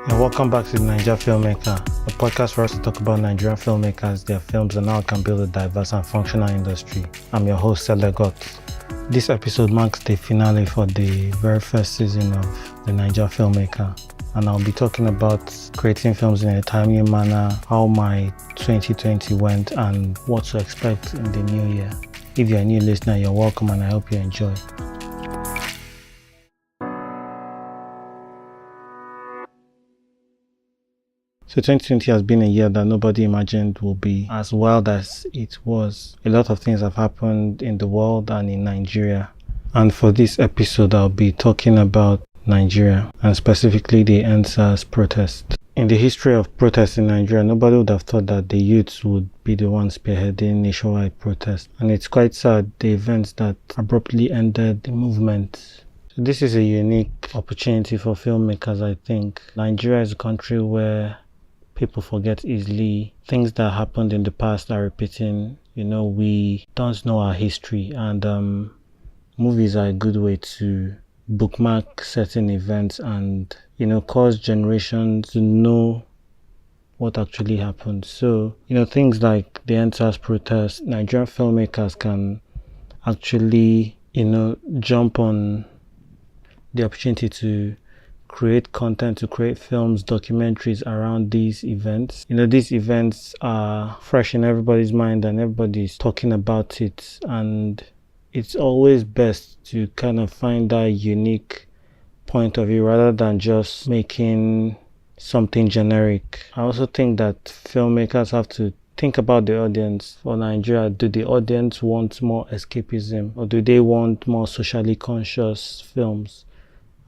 And welcome back to the Naija Filmmaker, a podcast for us to talk about Nigerian filmmakers, their films, and how it can build a diverse and functional industry. I'm your host, Sele. This episode marks the finale for the very first season of the Naija Filmmaker, and I'll be talking about creating films in a timely manner, how my 2020 went, and what to expect in the new year. If you're a new listener, you're welcome, and I hope you enjoy. So 2020 has been a year that nobody imagined will be as wild as it was. A lot of things have happened in the world and in Nigeria. And for this episode, I'll be talking about Nigeria and specifically the EndSARS protest. In the history of protests in Nigeria, nobody would have thought that the youths would be the ones spearheading nationwide protests. And it's quite sad, the events that abruptly ended the movement. So this is a unique opportunity for filmmakers, I think. Nigeria is a country where people forget easily. Things that happened in the past are repeating. We don't know our history, and movies are a good way to bookmark certain events and cause generations to know what actually happened. So things like the EndSARS protest, Nigerian filmmakers can actually jump on the opportunity to create content, to create films, documentaries around these events. These events are fresh in everybody's mind and everybody's talking about it, and it's always best to kind of find that unique point of view rather than just making something generic. I also think that filmmakers have to think about the audience. For Nigeria, do the audience want more escapism, or do they want more socially conscious films?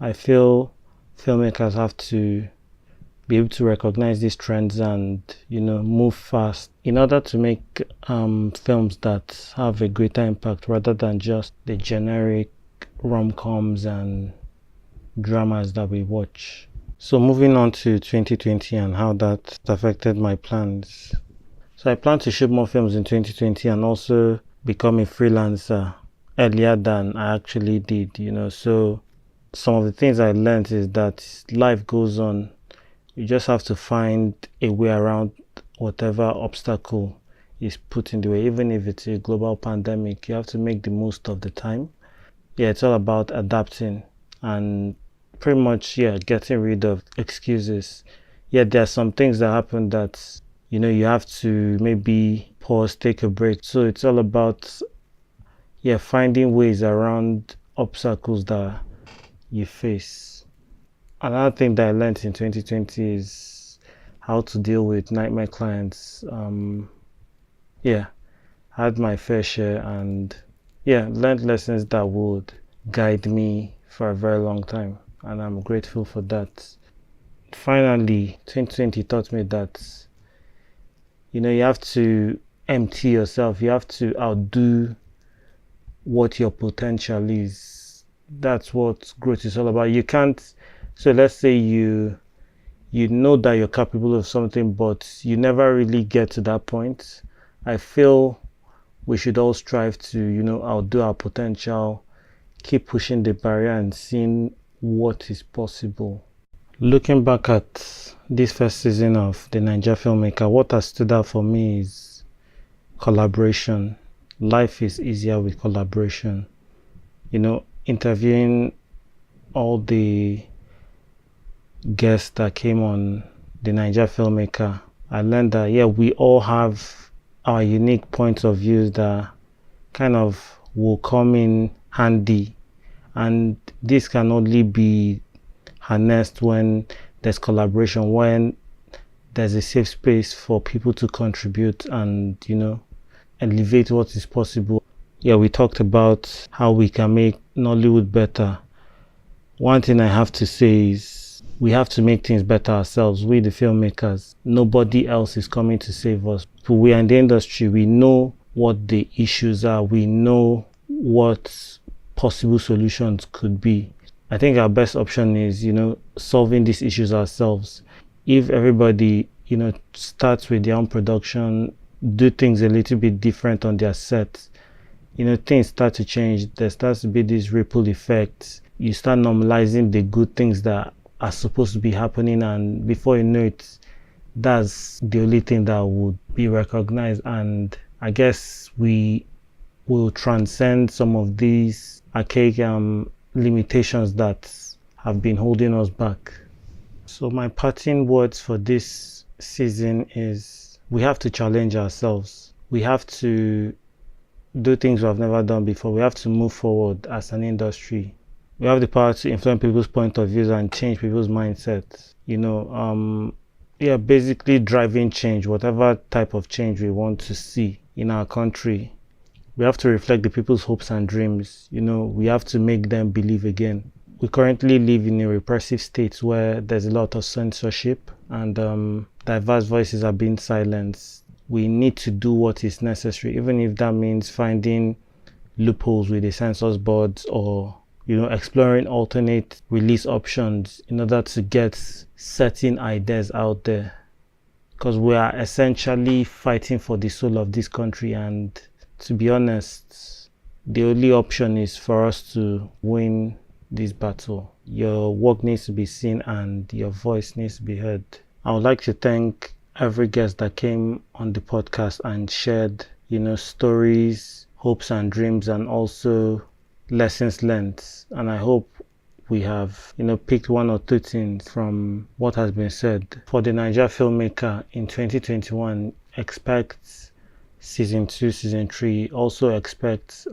I feel filmmakers have to be able to recognize these trends and move fast in order to make films that have a greater impact rather than just the generic rom-coms and dramas that we watch. So moving on to 2020 and how that affected my plans. So I plan to shoot more films in 2020 and also become a freelancer earlier than I actually did. So some of the things I learned is that life goes on. You just have to find a way around whatever obstacle is put in the way. Even if it's a global pandemic, you have to make the most of the time. It's all about adapting and pretty much, getting rid of excuses. There are some things that happen that, you have to maybe pause, take a break. So it's all about, finding ways around obstacles that you face. Another thing that I learned in 2020 is how to deal with nightmare clients. I had my fair share and learned lessons that would guide me for a very long time, and I'm grateful for that. Finally, 2020 taught me that you have to empty yourself. You have to outdo what your potential is. That's what growth is all about. You can't, so let's say you know that you're capable of something, but you never really get to that point. I feel we should all strive to, outdo our potential, keep pushing the barrier and seeing what is possible. Looking back at this first season of the Naija Filmmaker, what has stood out for me is collaboration. Life is easier with collaboration. Interviewing all the guests that came on the Naija Filmmaker, I learned that we all have our unique points of view that kind of will come in handy, and this can only be harnessed when there's collaboration, when there's a safe space for people to contribute and elevate what is possible. We talked about how we can make Nollywood better. One thing I have to say is we have to make things better ourselves. We, the filmmakers, nobody else is coming to save us. We are in the industry. We know what the issues are. We know what possible solutions could be. I think our best option is, solving these issues ourselves. If everybody, starts with their own production, do things a little bit different on their set, things start to change. There starts to be this ripple effect. You start normalizing the good things that are supposed to be happening, and before you know it, that's the only thing that would be recognized. And I guess we will transcend some of these archaic limitations that have been holding us back. So my parting words for this season is we have to challenge ourselves. We have to do things we have never done before. We have to move forward as an industry. We have the power to influence people's point of views and change people's mindsets. Basically driving change, whatever type of change we want to see in our country. We have to reflect the people's hopes and dreams. We have to make them believe again. We currently live in a repressive state where there's a lot of censorship and diverse voices are being silenced. We need to do what is necessary, even if that means finding loopholes with the censors boards or exploring alternate release options in order to get certain ideas out there, because we are essentially fighting for the soul of this country, and to be honest, the only option is for us to win this battle. Your work needs to be seen and your voice needs to be heard. I would like to thank every guest that came on the podcast and shared stories, hopes and dreams, and also lessons learned. And I hope we have picked one or two things from what has been said. For the Naija Filmmaker in 2021, expect season 2, season 3. Also expect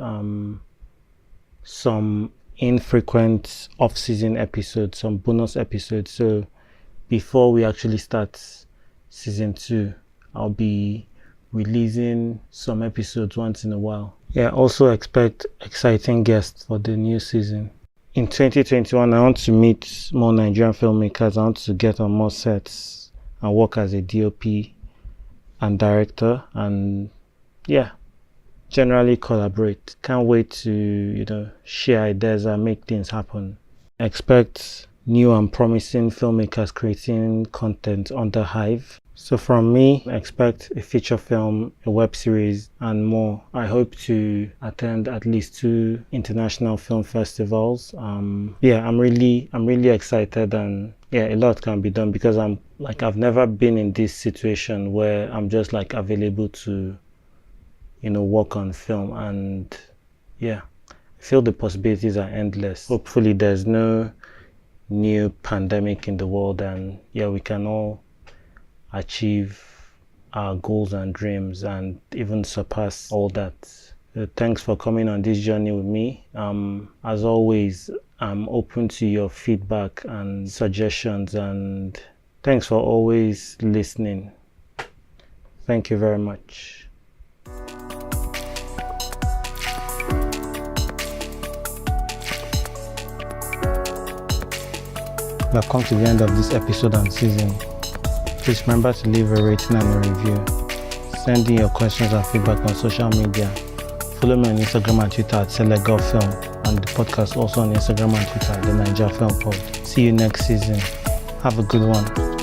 some infrequent off-season episodes, some bonus episodes. So before we actually start season 2, I'll be releasing some episodes once in a while. Also expect exciting guests for the new season. In 2021, I want to meet more Nigerian filmmakers. I want to get on more sets and work as a DOP and director, and generally collaborate. Can't wait to share ideas and make things happen. Expect new and promising filmmakers creating content under Hive. So from me, expect a feature film, a web series, and more. I hope to attend at least 2 international film festivals. I'm really excited, and a lot can be done because I've never been in this situation where I'm just available to work on film, and I feel the possibilities are endless. Hopefully there's no new pandemic in the world, and we can all achieve our goals and dreams and even surpass all that. Thanks for coming on this journey with me. As always, I'm open to your feedback and suggestions, and thanks for always listening. Thank you very much. We have come to the end of this episode and season. Please remember to leave a rating and a review. Send in your questions and feedback on social media. Follow me on Instagram and Twitter at Sele Film, and the podcast also on Instagram and Twitter at the Naija Film Pod. See you next season. Have a good one.